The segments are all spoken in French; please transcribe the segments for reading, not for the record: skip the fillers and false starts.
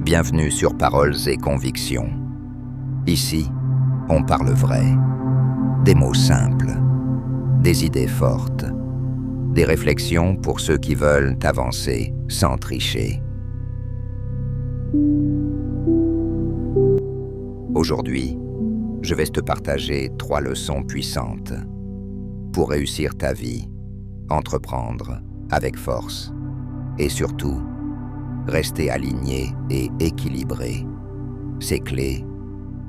Bienvenue sur Paroles et Convictions. Ici, on parle vrai, des mots simples, des idées fortes, des réflexions pour ceux qui veulent avancer sans tricher. Aujourd'hui, je vais te partager 3 leçons puissantes pour réussir ta vie, entreprendre avec force et surtout, rester aligné et équilibré. Ces clés,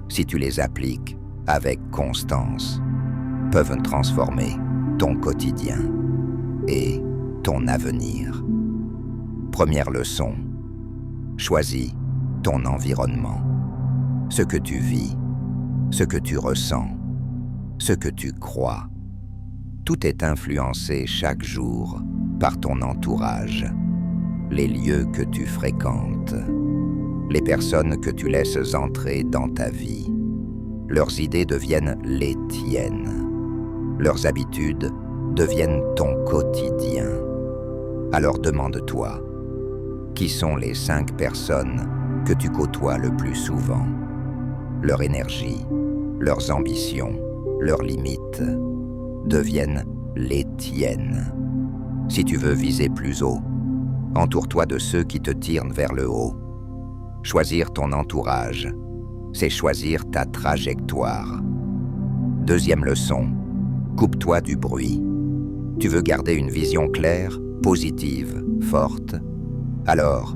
si tu les appliques avec constance, peuvent transformer ton quotidien et ton avenir. Première leçon, choisis ton environnement. Ce que tu vis, ce que tu ressens, ce que tu crois. Tout est influencé chaque jour par ton entourage, les lieux que tu fréquentes, les personnes que tu laisses entrer dans ta vie. Leurs idées deviennent les tiennes. Leurs habitudes deviennent ton quotidien. Alors demande-toi, qui sont les 5 personnes que tu côtoies le plus souvent? Leur énergie, leurs ambitions, leurs limites deviennent les tiennes. Si tu veux viser plus haut, entoure-toi de ceux qui te tirent vers le haut. Choisir ton entourage, c'est choisir ta trajectoire. Deuxième leçon, coupe-toi du bruit. Tu veux garder une vision claire, positive, forte? Alors,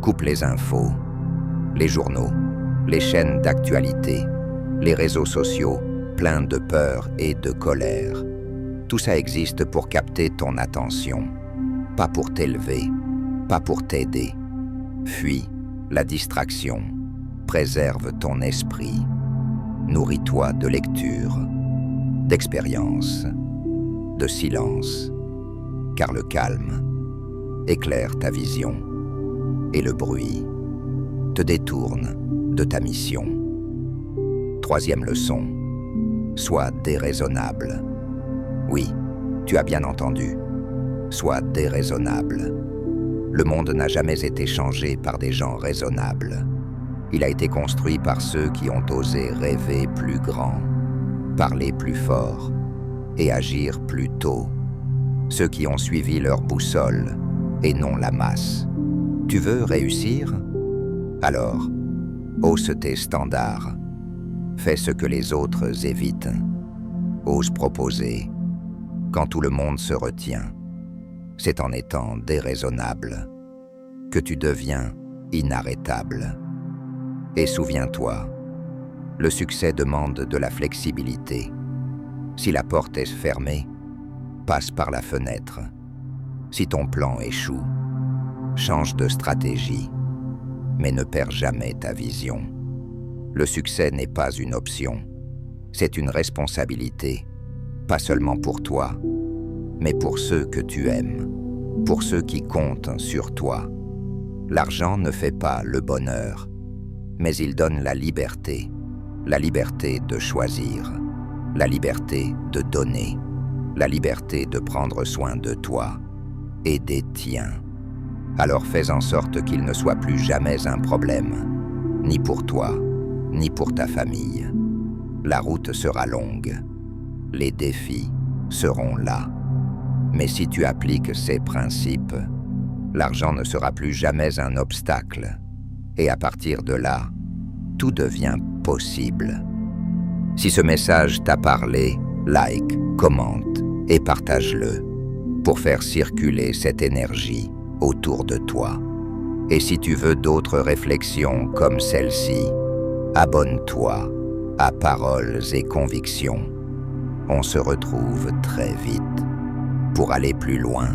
coupe les infos, les journaux, les chaînes d'actualité, les réseaux sociaux, pleins de peur et de colère. Tout ça existe pour capter ton attention, pas pour t'élever, pas pour t'aider. Fuis la distraction, préserve ton esprit, nourris-toi de lecture, d'expérience, de silence, car le calme éclaire ta vision et le bruit te détourne de ta mission. Troisième leçon, sois déraisonnable. Oui, tu as bien entendu, sois déraisonnable. Le monde n'a jamais été changé par des gens raisonnables. Il a été construit par ceux qui ont osé rêver plus grand, parler plus fort et agir plus tôt. Ceux qui ont suivi leur boussole et non la masse. Tu veux réussir? Alors, hausse tes standards. Fais ce que les autres évitent. Ose proposer. Quand tout le monde se retient, c'est en étant déraisonnable que tu deviens inarrêtable. Et souviens-toi, le succès demande de la flexibilité. Si la porte est fermée, passe par la fenêtre. Si ton plan échoue, change de stratégie, mais ne perds jamais ta vision. Le succès n'est pas une option, c'est une responsabilité, pas seulement pour toi, mais pour ceux que tu aimes, pour ceux qui comptent sur toi. L'argent ne fait pas le bonheur, mais il donne la liberté de choisir, la liberté de donner, la liberté de prendre soin de toi et des tiens. Alors fais en sorte qu'il ne soit plus jamais un problème, ni pour toi, ni pour ta famille. La route sera longue, les défis seront là. Mais si tu appliques ces principes, l'argent ne sera plus jamais un obstacle. Et à partir de là, tout devient possible. Si ce message t'a parlé, like, commente et partage-le pour faire circuler cette énergie autour de toi. Et si tu veux d'autres réflexions comme celle-ci, abonne-toi à Paroles et Convictions. On se retrouve très vite pour aller plus loin.